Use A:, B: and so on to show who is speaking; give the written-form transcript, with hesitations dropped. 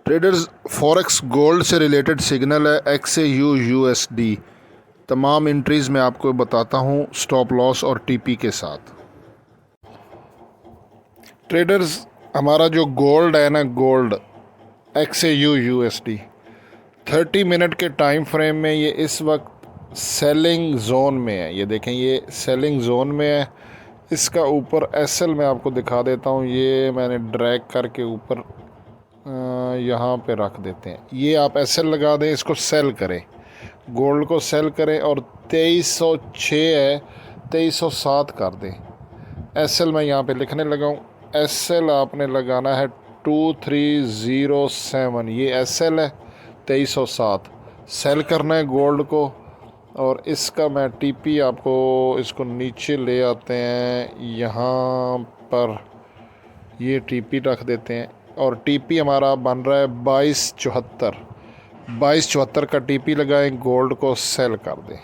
A: Traders forex gold से related signal है XAU USD। तमाम एंट्रीज़ मैं आपको बताता हूँ स्टॉप लॉस और टीपी के साथ। ट्रेडर्स हमारा जो गोल्ड है ना, गोल्ड XAU USD 30 मिनट के टाइम फ्रेम में ये इस वक्त सेलिंग जोन में है। ये देखें, ये सेलिंग जोन में है। इसका ऊपर SL मैं आपको दिखा देता हूँ। ये मैंने ड्रैग करके ऊपर यहाँ पे रख देते हैं। ये आप SL लगा दें, इसको सेल करें, गोल्ड को सेल करें और 2306 है 2307 कर दें। SL मैं यहाँ पे लिखने लगा हूँ। SL आपने लगाना है 2307। ये SL है 2307। सेल करना है गोल्ड को। और इसका मैं TP आपको इसको नीचे ले आते हैं, यहाँ पर ये TP रख देते हैं और TP हमारा बन रहा है 2274। 2274 का TP लगाएं, गोल्ड को सेल कर दें।